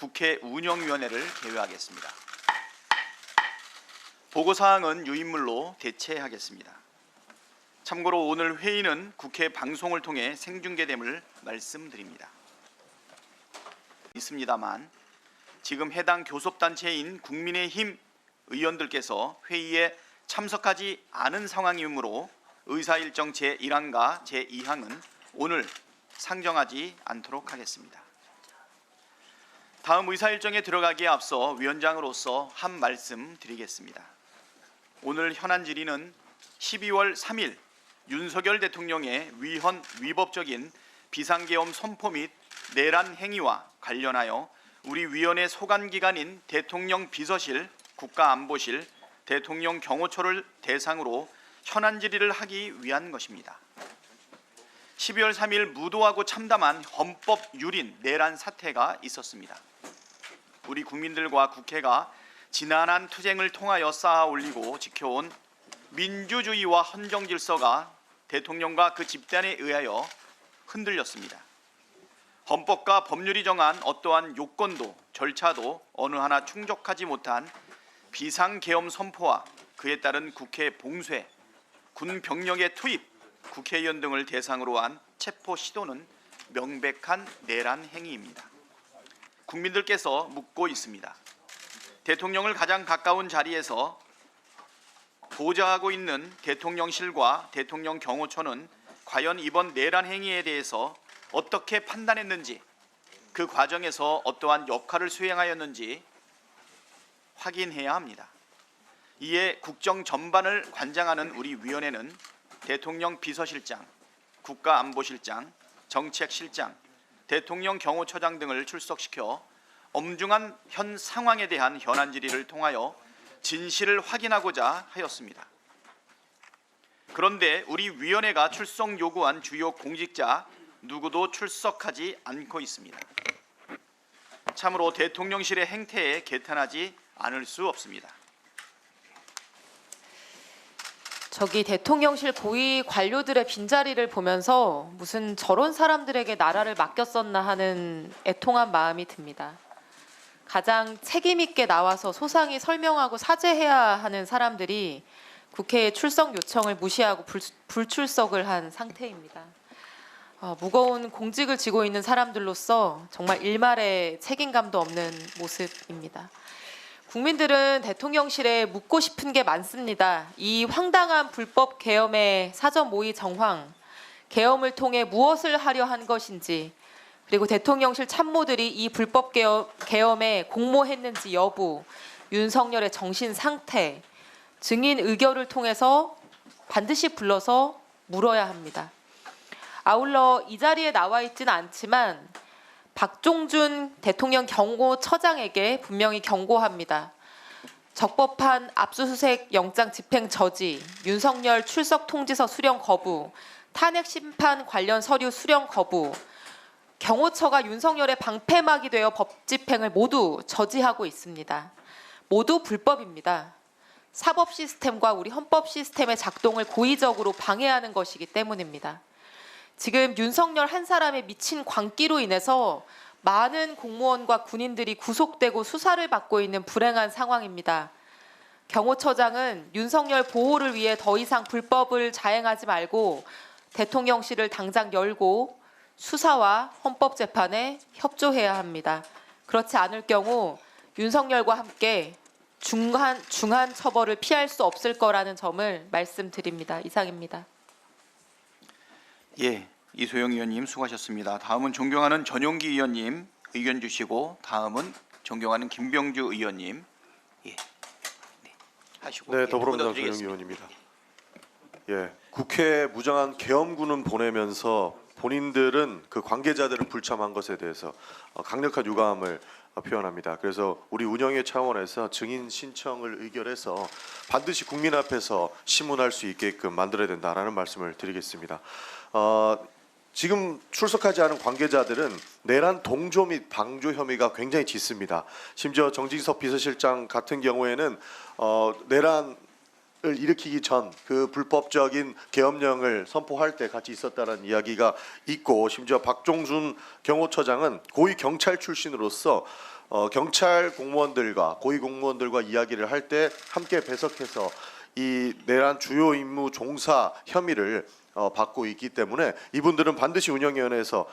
국회 운영위원회를 개회하겠습니다. 보고사항은 유인물로 대체하겠습니다. 참고로 오늘 회의는 국회 방송을 통해 생중계됨을 말씀드립니다. 있습니다만 지금 해당 교섭단체인 국민의힘 의원들께서 회의에 참석하지 않은 상황이므로 의사일정 제1항과 제2항은 오늘 상정하지 않도록 하겠습니다. 다음 의사일정에 들어가기에 앞서 위원장으로서 한 말씀 드리겠습니다. 오늘 현안 질의는 12월 3일 윤석열 대통령의 위헌위법적인 비상계엄 선포 및 내란 행위와 관련하여 우리 위원회 소관기관인 대통령 비서실, 국가안보실, 대통령 경호처를 대상으로 현안 질의를 하기 위한 것입니다. 12월 3일 무도하고 참담한 헌법 유린 내란 사태가 있었습니다. 우리 국민들과 국회가 지난한 투쟁을 통하여 쌓아 올리고 지켜온 민주주의와 헌정 질서가 대통령과 그 집단에 의하여 흔들렸습니다. 헌법과 법률이 정한 어떠한 요건도 절차도 어느 하나 충족하지 못한 비상계엄 선포와 그에 따른 국회 봉쇄, 군 병력의 투입, 국회의원 등을 대상으로 한 체포 시도는 명백한 내란 행위입니다. 국민들께서 묻고 있습니다. 대통령을 가장 가까운 자리에서 보좌하고 있는 대통령실과 대통령 경호처는 과연 이번 내란 행위에 대해서 어떻게 판단했는지, 그 과정에서 어떠한 역할을 수행하였는지 확인해야 합니다. 이에 국정 전반을 관장하는 우리 위원회는 대통령 비서실장, 국가안보실장, 정책실장, 대통령 경호처장 등을 출석시켜 엄중한 현 상황에 대한 현안 질의를 통하여 진실을 확인하고자 하였습니다. 그런데 우리 위원회가 출석 요구한 주요 공직자 누구도 출석하지 않고 있습니다. 참으로 대통령실의 행태에 개탄하지 않을 수 없습니다. 저기 대통령실 고위 관료들의 빈자리를 보면서 무슨 저런 사람들에게 나라를 맡겼었나 하는 애통한 마음이 듭니다. 가장 책임 있게 나와서 소상히 설명하고 사죄해야 하는 사람들이 국회의 출석 요청을 무시하고 불출석을 한 상태입니다. 무거운 공직을 지고 있는 사람들로서 정말 일말의 책임감도 없는 모습입니다. 국민들은 대통령실에 묻고 싶은 게 많습니다. 이 황당한 불법 계엄의 사전 모의 정황, 계엄을 통해 무엇을 하려 한 것인지, 그리고 대통령실 참모들이 이 불법 계엄에 공모했는지 여부, 윤석열의 정신 상태, 증인 의결을 통해서 반드시 불러서 물어야 합니다. 아울러 이 자리에 나와 있지는 않지만 박종준 대통령 경호처장에게 분명히 경고합니다. 적법한 압수수색 영장 집행 저지, 윤석열 출석 통지서 수령 거부, 탄핵 심판 관련 서류 수령 거부, 경호처가 윤석열의 방패막이 되어 법 집행을 모두 저지하고 있습니다. 모두 불법입니다. 사법 시스템과 우리 헌법 시스템의 작동을 고의적으로 방해하는 것이기 때문입니다. 지금 윤석열 한 사람의 미친 광기로 인해서 많은 공무원과 군인들이 구속되고 수사를 받고 있는 불행한 상황입니다. 경호처장은 윤석열 보호를 위해 더 이상 불법을 자행하지 말고 대통령실을 당장 열고 수사와 헌법재판에 협조해야 합니다. 그렇지 않을 경우 윤석열과 함께 중한 처벌을 피할 수 없을 거라는 점을 말씀드립니다. 이상입니다. 예, 이소영 의원님 수고하셨습니다. 다음은 존경하는 전용기 의원님 의견 주시고, 다음은 존경하는 김병주 의원님 하시고. 네, 더불어민주당 전용기 의원입니다. 예, 국회 무정한 계엄군은 보내면서 본인들은 그 관계자들을 불참한 것에 대해서 강력한 유감을 표현합니다. 그래서 우리 운영위 차원에서 증인 신청을 의결해서 반드시 국민 앞에서 심문할 수 있게끔 만들어야 된다라는 말씀을 드리겠습니다. 지금 출석하지 않은 관계자들은 내란 동조 및 방조 혐의가 굉장히 짙습니다. 심지어 정진석 비서실장 같은 경우에는 내란을 일으키기 전 그 불법적인 계엄령을 선포할 때 같이 있었다는 이야기가 있고, 심지어 박종순 경호처장은 고위 경찰 출신으로서 경찰 공무원들과 고위 공무원들과 이야기를 할 때 함께 배석해서 이 내란 주요 임무 종사 혐의를 받고 있기 때문에 이분들은 반드시 운영위원회에서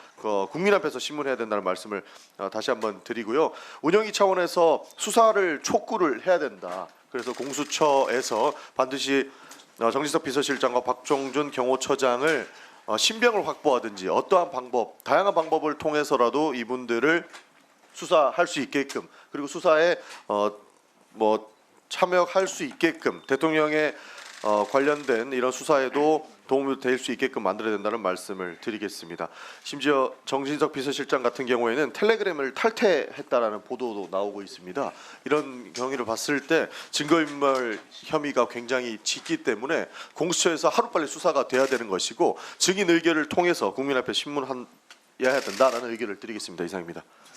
국민 앞에서 신문해야 된다는 말씀을 다시 한번 드리고요. 운영위 차원에서 수사를 촉구를 해야 된다. 그래서 공수처에서 반드시 정진석 비서실장과 박종준 경호처장을 신병을 확보하든지 어떠한 방법, 다양한 방법을 통해서라도 이분들을 수사할 수 있게끔 그리고 수사에 참여할 수 있게끔 대통령의 관련된 이런 수사에도 도움이 될 수 있게끔 만들어야 된다는 말씀을 드리겠습니다. 심지어 정진석 비서실장 같은 경우에는 텔레그램을 탈퇴했다라는 보도도 나오고 있습니다. 이런 경위를 봤을 때 증거인멸 혐의가 굉장히 짙기 때문에 공수처에서 하루빨리 수사가 돼야 되는 것이고 증인 의견을 통해서 국민 앞에 신문해야 된다라는 의견을 드리겠습니다. 이상입니다.